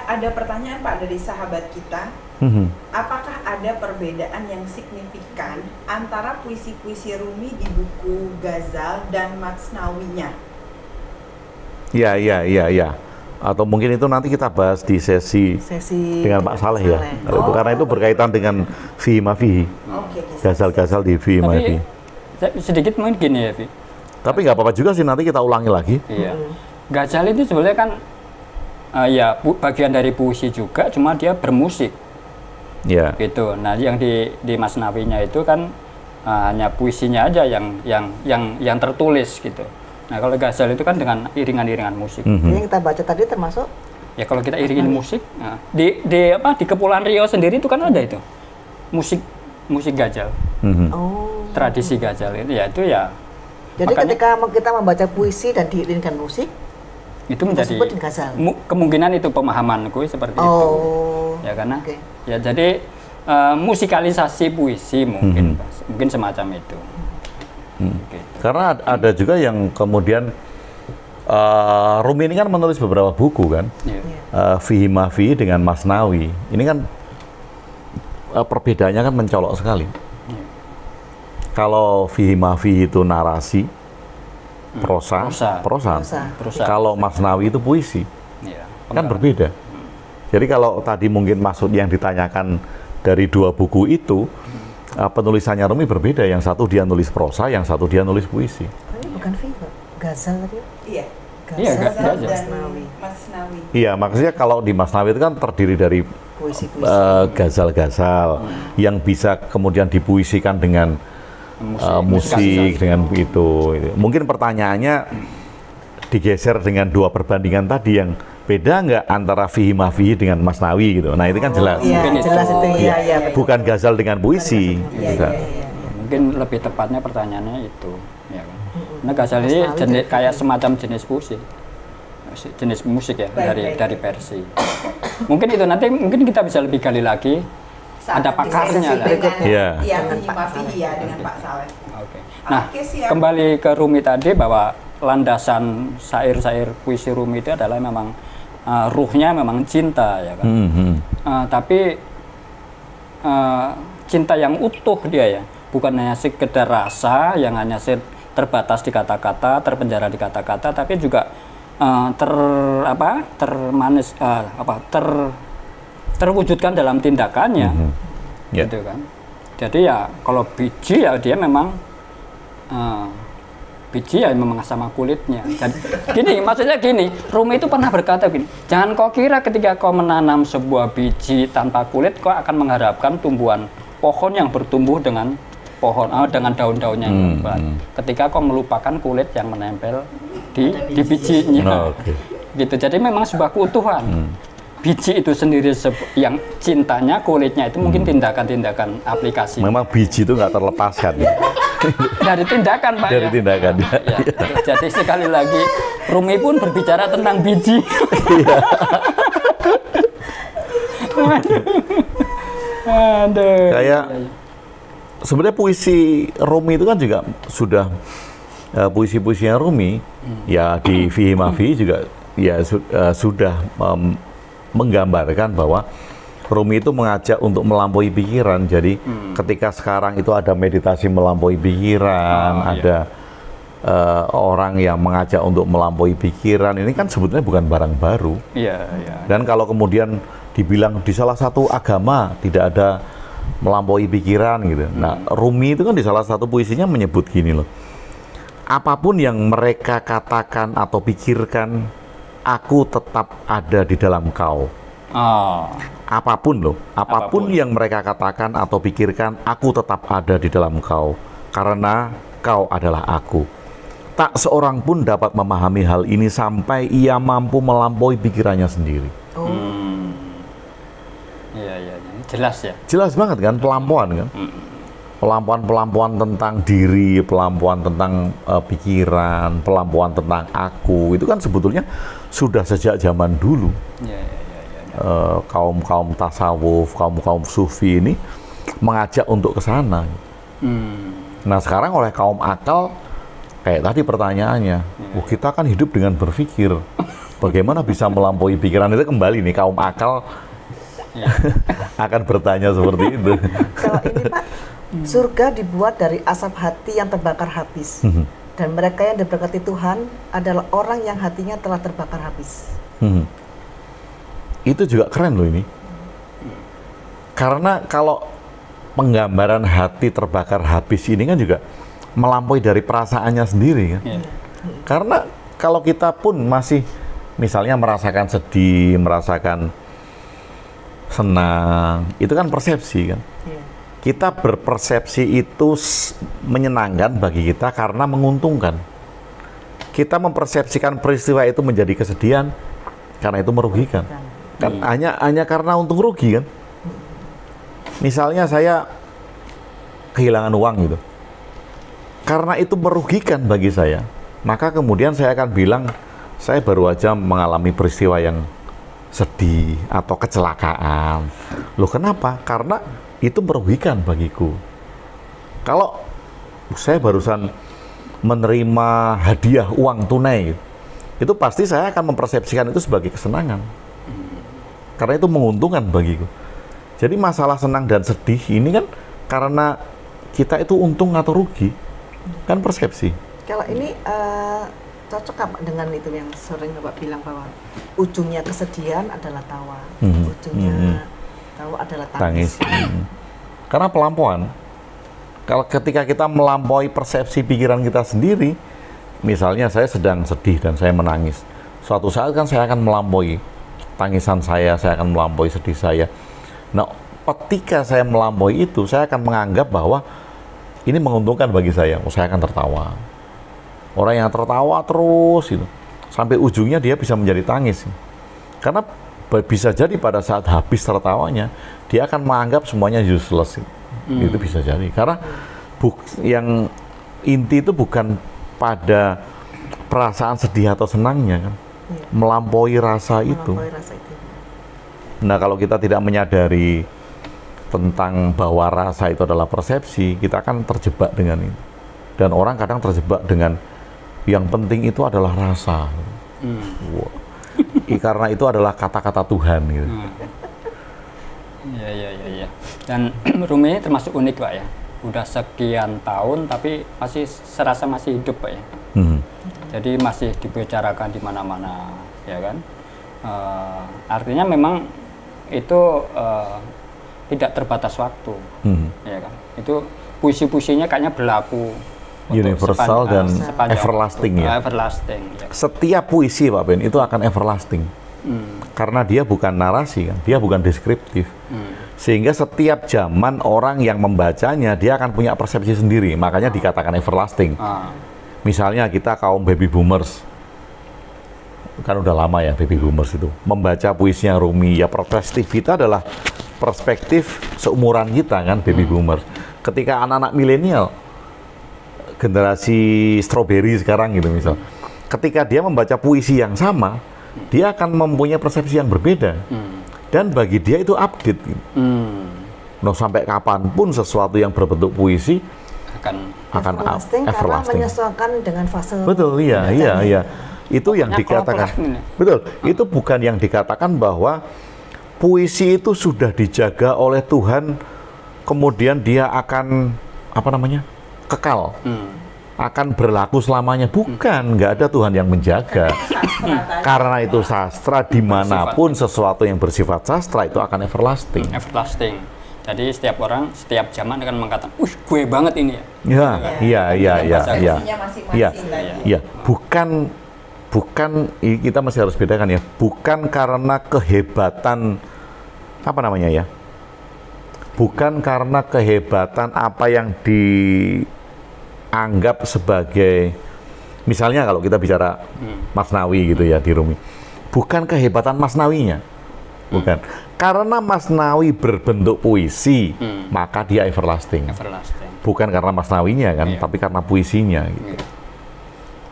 Ada pertanyaan Pak dari sahabat kita. Apakah ada perbedaan yang signifikan antara puisi-puisi Rumi di buku Ghazal dan Matsnawinya? Iya. Atau mungkin itu nanti kita bahas di sesi dengan Pak Saleh ya. Karena itu berkaitan dengan fihi ma fihi. Ghazal-ghazal di fihi ma fihi. Sedikit mungkin gini ya, Vi. Tapi nggak apa-apa juga sih, nanti kita ulangi lagi. Iya. Ghazal itu sebenarnya kan bagian dari puisi juga, cuma dia bermusik. Iya. Gitu. Nah, yang di Masnawinya itu kan hanya puisinya aja yang tertulis gitu. Nah, kalau Ghazal itu kan dengan iringan-iringan musik. Ini yang kita baca tadi termasuk? Ya kalau kita iringin musik, di Kepulauan Riau sendiri itu kan ada itu musik Ghazal. Tradisi Ghazal itu ya. Jadi ketika kita membaca puisi dan diiringkan musik, itu menjadi kemungkinan itu pemahamanku seperti itu. Ya karena ya jadi musikalisasi puisi mungkin semacam itu. Karena ada juga yang kemudian Rumi ini kan menulis beberapa buku kan, Fihi ma Fihi dengan Masnawi. Ini kan perbedaannya kan mencolok sekali. Kalau Fihi ma Fihi itu narasi, prosa. Kalau Masnawi itu puisi, kan berbeda. Jadi kalau tadi mungkin maksud yang ditanyakan dari dua buku itu, penulisannya Rumi berbeda. Yang satu dia nulis prosa, yang satu dia nulis puisi. Ini bukan Ghazal tadi? Iya. Ghazal dan Masnawi. Iya, maksudnya kalau di Masnawi itu kan terdiri dari ghazal-ghazal yang bisa kemudian dipuisikan dengan musik dengan begitu. Mungkin pertanyaannya digeser dengan dua perbandingan tadi yang beda nggak antara Fihi ma Fihi dengan Masnawi gitu. Nah itu kan jelas. Jelas itu ya. Bukan ghazal dengan puisi. Mungkin lebih tepatnya pertanyaannya itu. Ya kan? Nah ghazal ini kayak semacam jenis puisi, jenis musik ya dari Persia. Mungkin itu nanti mungkin kita bisa lebih gali lagi. Ada pakarnya kan? Iya, Fihi ma Fihi ya dengan Pak Saleh. Oke. Nah, kembali ke Rumi tadi bahwa landasan syair-syair puisi Rumi itu adalah memang ruhnya memang cinta ya kan. Tapi cinta yang utuh dia ya, bukan hanya sekedar rasa yang hanya terbatas di kata-kata, terpenjara di kata-kata, tapi juga terwujudkan dalam tindakannya, gitu kan. Jadi ya kalau biji ya dia memang biji ya memang sama kulitnya. Jadi maksudnya gini, Rumi itu pernah berkata gini, jangan kau kira ketika kau menanam sebuah biji tanpa kulit kau akan mengharapkan tumbuhan pohon yang bertumbuh dengan dengan daun-daunnya yang lebat. Ketika kau melupakan kulit yang menempel di bijinya, gitu. Jadi memang sebuah keutuhan. Biji itu sendiri yang cintanya, kulitnya itu mungkin tindakan-tindakan aplikasi. Memang biji itu nggak terlepaskan. Dari tindakan Pak. Dari tindakan. Ya. Jadi sekali lagi Rumi pun berbicara tentang biji. Aduh. Kayak sebenarnya puisi Rumi itu kan juga sudah puisi-puisinya Rumi ya di Fihi ma Fihi juga ya sudah menggambarkan bahwa Rumi itu mengajak untuk melampaui pikiran. Jadi ketika sekarang itu ada meditasi melampaui pikiran, ada orang yang mengajak untuk melampaui pikiran. Ini kan sebetulnya bukan barang baru. Dan kalau kemudian dibilang di salah satu agama tidak ada melampaui pikiran gitu. Nah, Rumi itu kan di salah satu puisinya menyebut gini loh. Apapun yang mereka katakan atau pikirkan, aku tetap ada di dalam kau. Apapun loh, apapun yang mereka katakan atau pikirkan, aku tetap ada di dalam kau, karena kau adalah aku. Tak seorang pun dapat memahami hal ini sampai ia mampu melampaui pikirannya sendiri. Iya, jelas ya. Jelas banget kan, pelampuan kan. Pelampuan tentang diri, pelampuan tentang pikiran, pelampuan tentang aku, itu kan sebetulnya sudah sejak zaman dulu. Kaum tasawuf, kaum sufi ini mengajak untuk ke sana. Nah sekarang oleh kaum akal, kayak tadi pertanyaannya, kita kan hidup dengan berpikir. Bagaimana bisa melampaui pikiran itu, kembali nih kaum akal akan bertanya seperti itu. Kalau ini Pak, surga dibuat dari asap hati yang terbakar habis. Dan mereka yang diberkati Tuhan adalah orang yang hatinya telah terbakar habis. Itu juga keren loh ini. Karena kalau penggambaran hati terbakar habis ini kan juga melampaui dari perasaannya sendiri kan. Karena kalau kita pun masih misalnya merasakan sedih, merasakan senang, itu kan persepsi kan. Kita berpersepsi itu menyenangkan bagi kita karena menguntungkan. Kita mempersepsikan peristiwa itu menjadi kesedihan karena itu merugikan. Kan hanya karena untung rugi kan. Misalnya saya kehilangan uang gitu. Karena itu merugikan bagi saya, maka kemudian saya akan bilang saya baru aja mengalami peristiwa yang sedih atau kecelakaan. Loh kenapa? Karena itu merugikan bagiku. Kalau saya barusan menerima hadiah uang tunai, itu pasti saya akan mempersepsikan itu sebagai kesenangan. Karena itu menguntungkan bagiku. Jadi masalah senang dan sedih ini kan karena kita itu untung atau rugi, kan persepsi. Kalau ini cocok apa dengan itu yang sering Bapak bilang bahwa ujungnya kesedihan adalah tawa, ujungnya tawa adalah tangis. Karena pelampauan. Kalau ketika kita melampaui persepsi pikiran kita sendiri, misalnya saya sedang sedih dan saya menangis, suatu saat kan saya akan melampaui tangisan saya akan melampaui sedih saya. Nah, ketika saya melampaui itu, saya akan menganggap bahwa ini menguntungkan bagi saya. Saya akan tertawa. Orang yang tertawa terus itu, sampai ujungnya dia bisa menjadi tangis. Karena bisa jadi pada saat habis tertawanya, dia akan menganggap semuanya useless. Itu bisa jadi. Karena yang inti itu bukan pada perasaan sedih atau senangnya kan. Melampaui rasa itu. Nah, kalau kita tidak menyadari tentang bahwa rasa itu adalah persepsi, kita akan terjebak dengan itu. Dan orang kadang terjebak dengan yang penting itu adalah rasa. Karena itu adalah kata-kata Tuhan gitu. Iya. Dan Rumi ini termasuk unik Pak ya. Udah sekian tahun tapi masih serasa masih hidup Pak ya. Jadi masih dibicarakan di mana-mana, ya kan? Artinya memang itu tidak terbatas waktu, ya kan? Itu puisi-puisinya kayaknya berlaku universal dan everlasting ya. Everlasting. Ya. Setiap puisi Pak Ben itu akan everlasting, karena dia bukan narasi kan, dia bukan deskriptif, sehingga setiap zaman orang yang membacanya dia akan punya persepsi sendiri, makanya dikatakan everlasting. Misalnya kita kaum baby boomers, kan udah lama ya baby boomers itu, membaca puisinya Rumi, ya perspektif kita adalah perspektif seumuran kita kan baby boomers. Ketika anak-anak milenial, generasi strawberry sekarang gitu misal, ketika dia membaca puisi yang sama, dia akan mempunyai persepsi yang berbeda, dan bagi dia itu update gitu. Nah, sampai kapanpun sesuatu yang berbentuk puisi akan everlasting karena menyesuaikan dengan fase. Betul, iya. Itu yang dikatakan. Betul, itu bukan yang dikatakan bahwa puisi itu sudah dijaga oleh Tuhan, kemudian dia akan kekal, akan berlaku selamanya. Bukan, nggak ada Tuhan yang menjaga. Karena itu sastra, dimanapun sesuatu yang bersifat sastra itu akan everlasting. Everlasting. Jadi setiap orang, setiap zaman akan mengatakan, gue banget ini ya. Iya. Bukan, kita masih harus bedakan ya. Bukan karena kehebatan, bukan karena kehebatan apa yang dianggap sebagai, misalnya kalau kita bicara Masnawi gitu ya di Rumi. Bukan kehebatan Masnawinya. Bukan. Karena Masnawi berbentuk puisi, maka dia everlasting. Bukan karena Masnawinya kan, tapi karena puisinya gitu.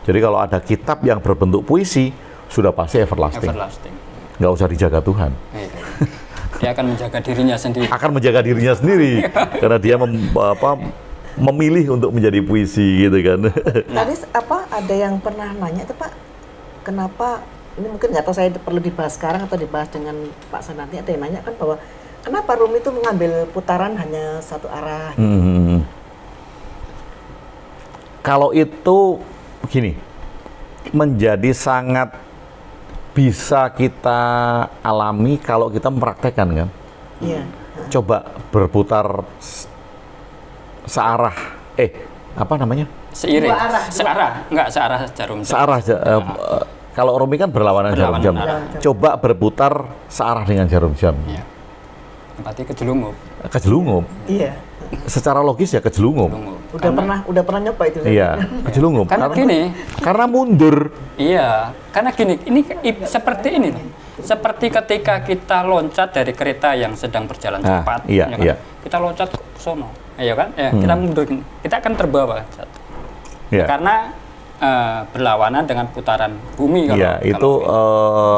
Jadi kalau ada kitab yang berbentuk puisi, sudah pasti everlasting. Nggak usah dijaga Tuhan. Dia akan menjaga dirinya sendiri. Akan menjaga dirinya sendiri, karena dia memilih untuk menjadi puisi gitu kan. Tadi ada yang pernah nanya tuh Pak, kenapa ini mungkin nggak tahu saya perlu dibahas sekarang atau dibahas dengan Pak Sananti. Ada yang nanya kan bahwa kenapa Rumi itu mengambil putaran hanya satu arah? Kalau itu gini, menjadi sangat bisa kita alami kalau kita mempraktekkan kan. Iya. Coba berputar searah, apa namanya? Seiring, Dua arah, enggak searah jarum jam. Searah. Kalau Rumi kan berlawanan jarum jam. Berlawanan arah. Coba berputar searah dengan jarum jam. Iya. Berarti kejelungup. Kejelungup. Iya. Secara logis ya kejelungup. Udah pernah nyoba itu. Iya, kejelungup. Karena gini. Karena mundur. Iya, karena gini, ini seperti ini loh. Seperti ketika kita loncat dari kereta yang sedang berjalan cepat, iya, ya kan? iya. Kita loncat ke sono, ya kan? Ya, kita mundur, kita akan terbawa. Iya. Karena berlawanan dengan putaran bumi kalau. Iya, itu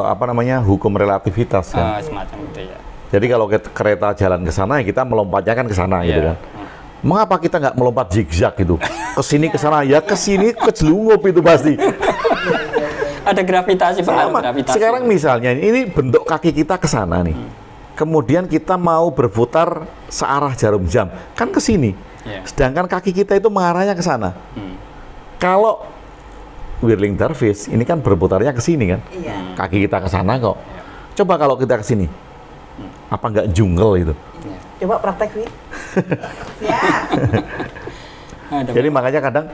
apa namanya, hukum relativitas kan. Semacam itu ya. Jadi kalau kereta jalan ke sana, ya kita melompatnya kan ke sana gitu kan. Mengapa kita nggak melompat zigzag gitu? Kesini ke sana, ya kesini kejelungup itu pasti. Ada gravitasi, Sama. gravitasi. Sekarang misalnya ini bentuk kaki kita ke sana nih. Kemudian kita mau berputar searah jarum jam, kan ke sini. Iya. Sedangkan kaki kita itu mengarahnya ke sana. Kalau whirling dervish ini kan berputarnya ke sini kan. Iya. Kaki kita ke sana kok. Coba kalau kita ke sini. Apa nggak jungle itu? Coba praktek nih. Ya. Jadi makanya kadang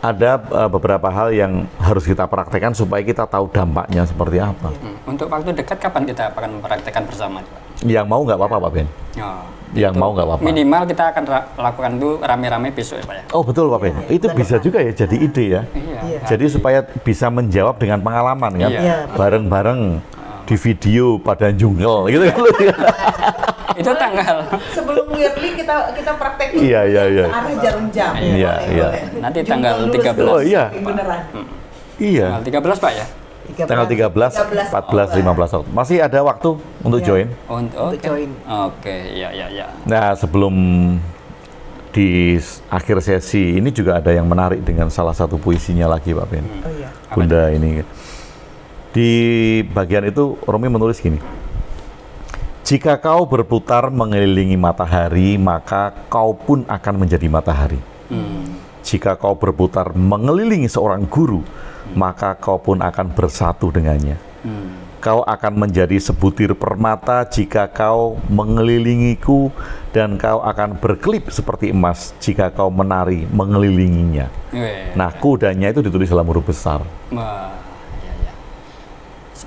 ada beberapa hal yang harus kita praktekkan supaya kita tahu dampaknya seperti apa. Untuk waktu dekat kapan kita akan mempraktekkan bersama, Pak? Yang mau nggak apa-apa, Pak Ben? Yang mau nggak apa-apa. Minimal kita akan lakukan itu rame-rame besok ya, Pak ya. Oh betul, Pak Ben. Itu bisa juga ya jadi ide ya. Iya. Jadi supaya bisa menjawab dengan pengalaman kan, Iya. bareng-bareng di video pada jungle gitu kan. Itu tanggal. Sebelum yearly kita praktekin Iya. searah jarum jam. Iya, iya. Nanti Jungle tanggal dulu 13. sebelum Oh, iya. Beneran. Iya. Tanggal 13, Pak ya. Tanggal 13, 14, 15 Oktober. Masih ada waktu untuk join. Untuk join. Oke, iya. Nah, sebelum di akhir sesi ini juga ada yang menarik dengan salah satu puisinya lagi, Pak Ben. Oh iya. Bunda ini. Di bagian itu Romi menulis gini. Jika kau berputar mengelilingi matahari, maka kau pun akan menjadi matahari. Jika kau berputar mengelilingi seorang guru, maka kau pun akan bersatu dengannya. Kau akan menjadi sebutir permata jika kau mengelilingiku, dan kau akan berkelip seperti emas jika kau menari mengelilinginya. Nah, kudanya itu ditulis dalam huruf besar. Iya.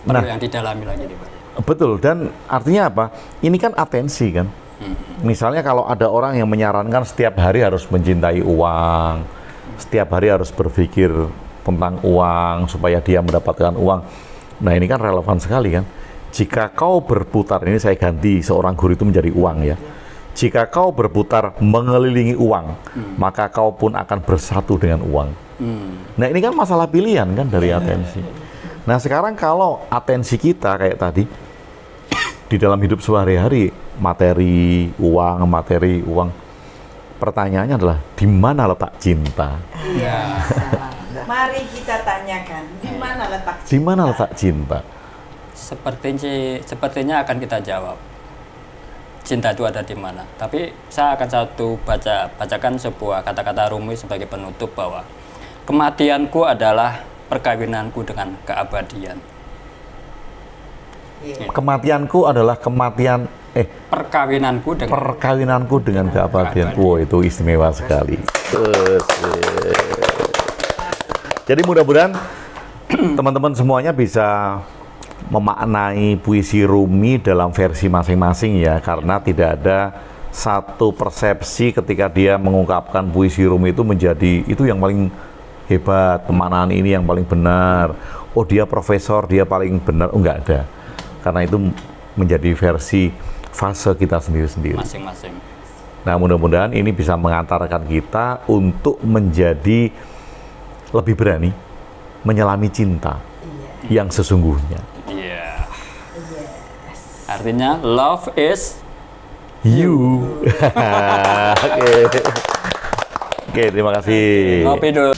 Perlu yang didalami lagi nih, Pak. Betul, dan artinya apa? Ini kan atensi kan. Misalnya kalau ada orang yang menyarankan setiap hari harus mencintai uang, setiap hari harus berpikir tentang uang supaya dia mendapatkan uang. Nah ini kan relevan sekali kan. Jika kau berputar, ini saya ganti seorang guru itu menjadi uang ya. Jika kau berputar mengelilingi uang, maka kau pun akan bersatu dengan uang. Nah ini kan masalah pilihan kan dari atensi. Nah sekarang kalau atensi kita kayak tadi, di dalam hidup sehari-hari, materi, uang. Pertanyaannya adalah, di mana letak cinta? Iya. Mari kita tanyakan, di mana letak cinta? Di mana letak cinta? Sepertinya akan kita jawab. Cinta itu ada di mana? Tapi saya akan bacakan sebuah kata-kata Rumi sebagai penutup bahwa kematianku adalah perkawinanku dengan keabadian. Kematianku adalah perkawinanku dengan keabadian. Wow, itu istimewa sekali. Jadi mudah-mudahan teman-teman semuanya bisa memaknai puisi Rumi dalam versi masing-masing ya, karena tidak ada satu persepsi ketika dia mengungkapkan puisi Rumi itu menjadi itu yang paling hebat, pemaknaan ini yang paling benar. Oh dia profesor, dia paling benar. Oh enggak ada. Karena itu menjadi versi fase kita sendiri-sendiri. Masing-masing. Nah mudah-mudahan ini bisa mengantarkan kita untuk menjadi lebih berani menyelami cinta yang sesungguhnya. Iya. Artinya love is you. Oke, terima kasih. Ngopi dulu.